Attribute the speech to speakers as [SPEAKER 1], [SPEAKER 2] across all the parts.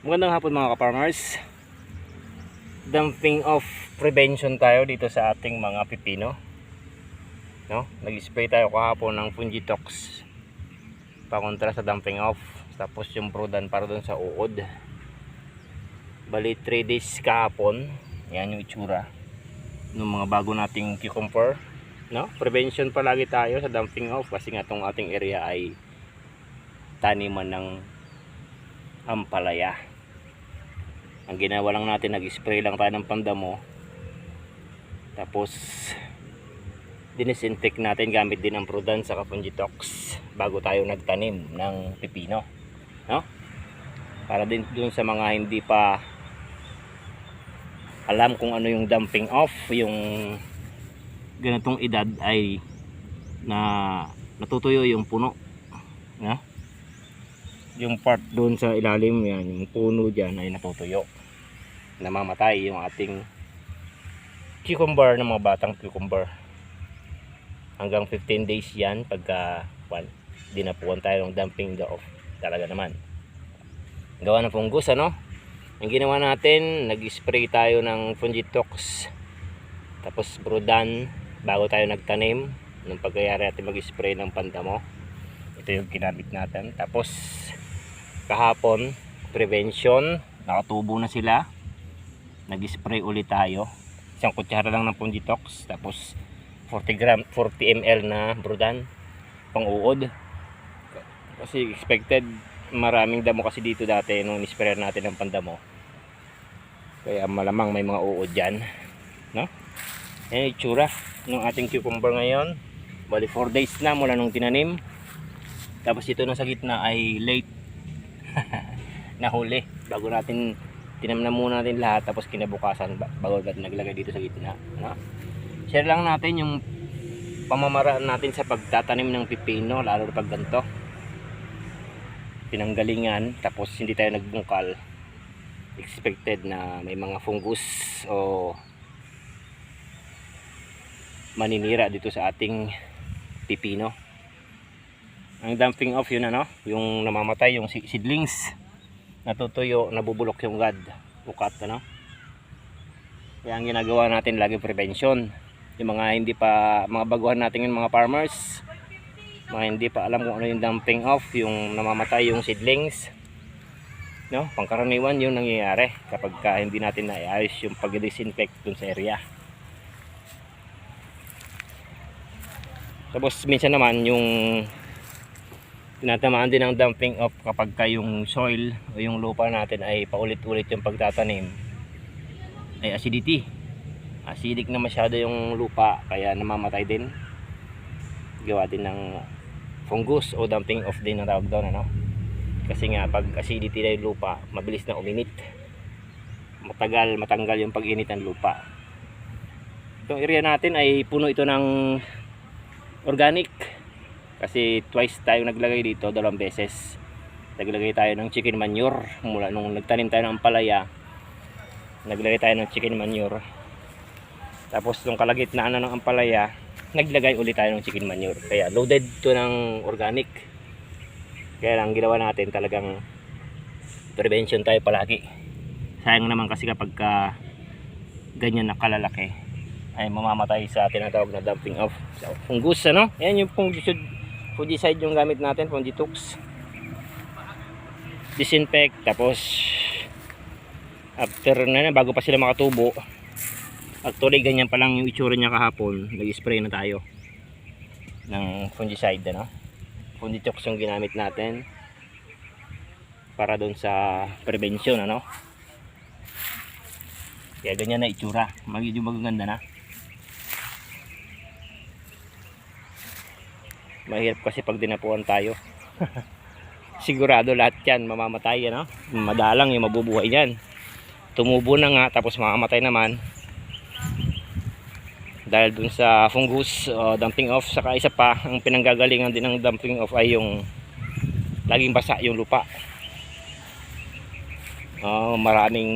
[SPEAKER 1] Magandang hapon mga ka-farmers. Dumping of prevention tayo dito sa ating mga pipino. No? Nag-spray tayo kahapon ng Fungitox pakontra sa dumping off. Tapos yung Prodan para dun sa uod. Bali 3 days kahapon. Yan yung itsura ng mga bago nating cucumber. No? Prevention palagi tayo sa dumping off kasi nga tong ating area ay taniman ng ampalaya. Ang ginawa lang natin, nag-spray lang tayo ng pandamo, tapos dinisinfect natin gamit din ang Prodan sa Fungitox bago tayo nagtanim ng pipino, no? Para din dun sa mga hindi pa alam kung ano yung dumping off, yung ganitong edad ay natutuyo yung puno, no? Yung part doon sa ilalim, yan, yung puno dyan ay natutuyo, namamatay yung ating cucumber ng mga batang cucumber. Hanggang 15 days yan pagka dinapuan tayo ng dumping off talaga naman. Gawa ng fungus, ano? Ang ginawa natin, nag-spray tayo ng Fungitox tapos Prodan bago tayo nagtanim. Nung pagkayari natin mag-spray ng pandamo, ito yung ginamit natin. Tapos kahapon, prevention, nakatubo na sila, nag-spray ulit tayo, isang kutsara lang ng Fungitox tapos 40 ml na Prodan pang uod, kasi expected maraming damo kasi dito dati nung in-spray natin ng pandamo, kaya malamang may mga uod dyan, no? Yan yung itsura ng ating cucumber ngayon. Bali 4 days na mula nung tinanim. Tapos ito na sa gitna ay late nahuli bago natin tinamnan muna natin lahat, tapos kinabukasan bago naglagay dito sa gitna, no? Share lang natin yung pamamaraan natin sa pagtatanim ng pipino, lalo na pag ganito pinanggalingan tapos hindi tayo nagbungkal. Expected na may mga fungus o maninira dito sa ating pipino. Ang dumping off yun, ano, yung namamatay yung seedlings, natutuyo, nabubulok yung ukat, ano. Kaya ang ginagawa natin lagi prevention. Yung mga hindi pa, mga baguhan natin yung mga farmers, mga hindi pa alam kung ano yung dumping off, yung namamatay yung seedlings, no, pangkaraniwan yung nangyayari kapag hindi natin naayos yung pag-disinfect dun sa area. Tapos minsan naman yung tinatamaan din ng dumping off kapag yung soil o yung lupa natin ay paulit-ulit yung pagtatanim ay acidity, acidic na masyado yung lupa, kaya namamatay din, gawa din ng fungus o dumping off din ang tawag doon, ano? Kasi nga pag acidity na yung lupa, mabilis na uminit, matagal matanggal yung pag-init ng lupa. Itong area natin ay puno ito ng organic. Kasi twice tayo naglagay dito, 2 beses. Naglagay tayo ng chicken manure mula nung nagtanim tayo ng ampalaya. Naglagay tayo ng chicken manure. Tapos nung kalagitnaan na ng ampalaya, naglagay ulit tayo ng chicken manure. Kaya loaded to ng organic. Kaya lang ginawa natin, talagang prevention tayo palagi. Sayang naman kasi kapag ganyan na kalalaki ay mamamatay sa tinatawag na dumping off. So, fungus, ano? Yan yung fungicide yung gamit natin, Fungitox. Disinfect, tapos after na bago pa sila makatubo, actually ganyan pa lang yung itsura niya kahapon, nag-spray na tayo ng fungicide, ano? Fungitox yung ginamit natin para doon sa prevention, ano? Kaya ganyan na itsura, magiging magaganda na. Mahirap kasi pag dinapuan tayo. Sigurado lahat yan mamamatay, ano? Madalang yung mabubuhay yan. Tumubo na nga tapos mamamatay naman dahil dun sa fungus o dumping off. Saka isa pa, ang pinanggagalingan din ng dumping off ay yung laging basa yung lupa. Maraming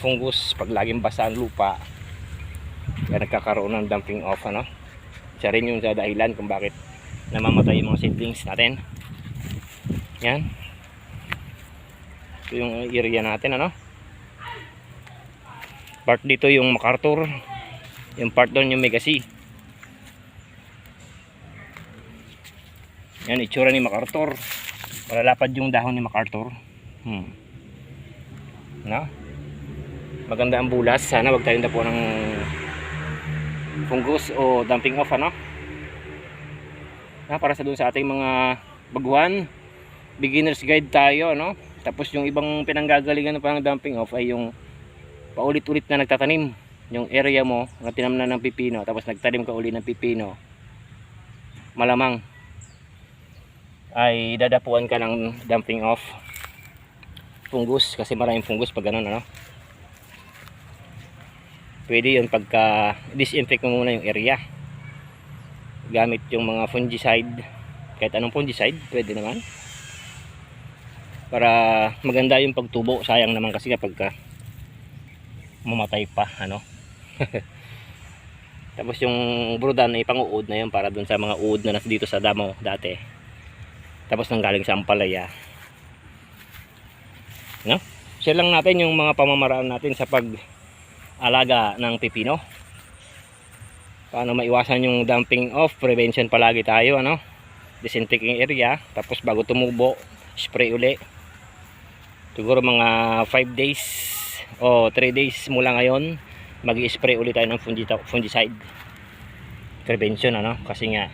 [SPEAKER 1] fungus pag laging basa ang lupa, kaya nagkakaroon ng dumping off, ano? Isa rin yung sa dahilan kung bakit namamatay yung mga seedlings natin. Yan. Ito yung area natin, ano. Part dito yung MacArthur, yung part doon yung Megacy. Yan itsura ni MacArthur. Malalapad yung dahon ni MacArthur. No? Maganda ang bulas. Sana wag tayong dapo ng fungus o dumping off, ano. Para sa doon sa ating mga baguhan, beginners guide tayo, ano. Tapos yung ibang pinanggagalingan pa ng dumping off ay yung paulit-ulit na nagtatanim. Yung area mo na tinamnan ng pipino, tapos nagtanim ka uli ng pipino, malamang ay dadapuan ka ng dumping off fungus, kasi maraming fungus pag ganun, ano. Pwede yun pagka disinfect mo muna yung area gamit yung mga fungicide, kahit anong fungicide pwede naman, para maganda yung pagtubo. Sayang naman kasi kapag mamatay pa, ano. Tapos yung brudan ay pang-uod na yun, para dun sa mga uod na nasa dito sa damo dati, tapos nang galing sa ampalaya, no? Share lang natin yung mga pamamaraan natin sa pag-alaga ng pipino, paano maiwasan yung dumping off. Prevention palagi tayo, ano. Disinfecting area, tapos bago tumubo, spray uli. Siguro mga 5 days o 3 days mula ngayon, mag-i-spray ulit tayo ng fungicide prevention, ano. Kasi nga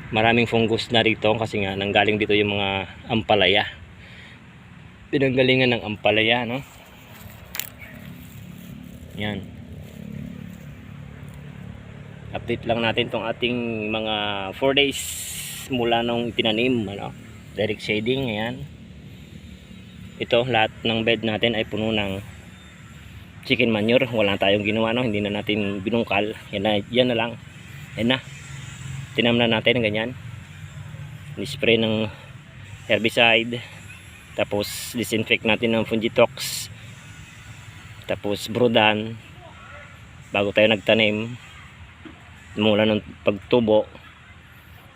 [SPEAKER 1] maraming fungus na rito, kasi nga nanggaling dito yung mga ampalaya, pinanggalingan ng ampalaya, no. Yan, update lang natin tong ating mga 4 days mula nung tinanim, ano. Direct shading. Ayan, ito lahat ng bed natin ay puno ng chicken manure. Wala tayong ginawa, no. Hindi na natin binungkal. Yan na lang. Yan na, tinamnan natin ganyan, ni-spray ng herbicide, tapos disinfect natin ng Fungitox, tapos brudan bago tayo nagtanim. Mula ng pagtubo,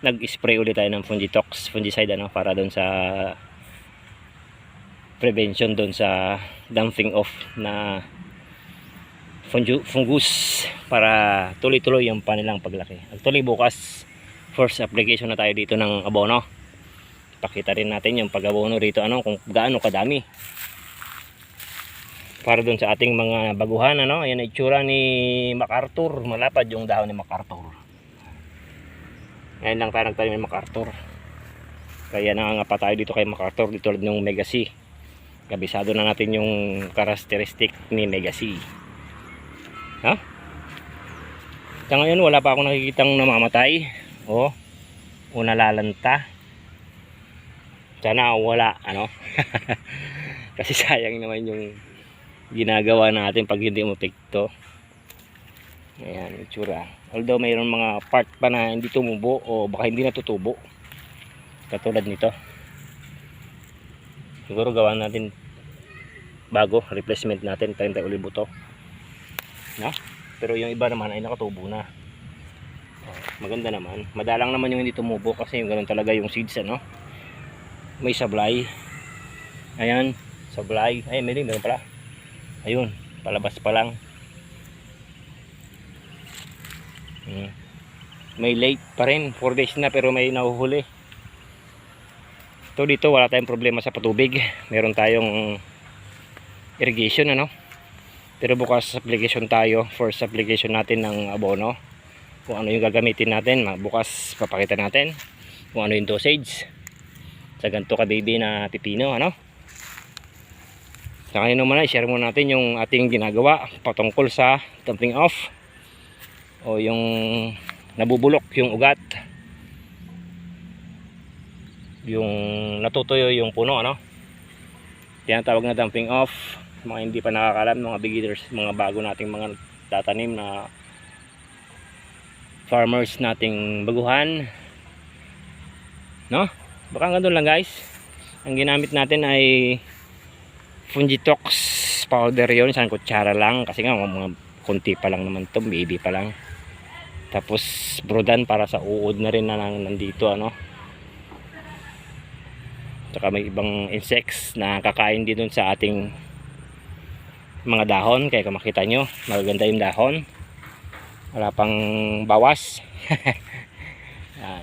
[SPEAKER 1] nag-spray ulit tayo ng fungicide, ano, para doon sa prevention doon sa dumping off na fungus, para tuloy-tuloy yung panilang paglaki. Actually bukas first application na tayo dito ng abono. Pakita rin natin yung pag-abono rito, ano, kung gaano kadami, para doon sa ating mga baguhan, ano. Ayan ang itsura ni MacArthur. Malapad yung dahon ni MacArthur. Ngayon lang tayo nagtanim ni MacArthur, kaya nangangapa tayo dito kay MacArthur, dito ng Megacy. Kabisado na natin yung karakteristik ni Megacy, ha. Sa ngayon wala pa akong nakikitang namamatay o nalalanta. Sana wala, ano. Kasi sayang naman yung ginagawa natin pag hindi mo pekto. Ayan itsura. Although mayroon mga part pa na hindi tumubo o baka hindi natutubo, katulad nito. Siguro gawan natin bago, replacement natin, tayo uli buto, no? Pero yung iba naman ay nakatubo na. Maganda naman. Madalang naman yung hindi tumubo, kasi yung ganun talaga yung seeds, ano. May sablay. Ayan, sablay. Ay, meron pala. Ayun, palabas pa lang. May late pa rin, 4 days na, pero may nahuhuli. Ito dito wala tayong problema sa patubig, meron tayong irrigation, ano. Pero bukas application tayo, first application natin ng abono, kung ano yung gagamitin natin. Bukas papakita natin kung ano yung dosage sa ganito ka baby na pipino, ano. Sa ngayon naman ay share muna natin yung ating ginagawa patungkol sa dumping off o yung nabubulok yung ugat, yung natutuyo yung puno, ano. Tinatawag na dumping off. Mga hindi pa nakakalam, mga beginners, mga bago nating mga tatanim na farmers nating baguhan, no. Baka ganun lang guys. Ang ginamit natin ay Fungitox powder, yon, isang kutsara lang, kasi nga mga konti pa lang naman to, baby pa lang. Tapos brudan para sa uod na rin na nandito, ano. Tsaka may ibang insects na kakain din dun sa ating mga dahon. Kaya kung makita nyo, magaganda yung dahon, wala pang bawas.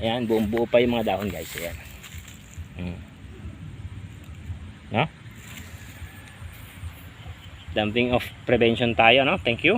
[SPEAKER 1] Ayan, buong buo pa yung mga dahon guys. Ayan. No? Something of prevention tayo, no? Thank you.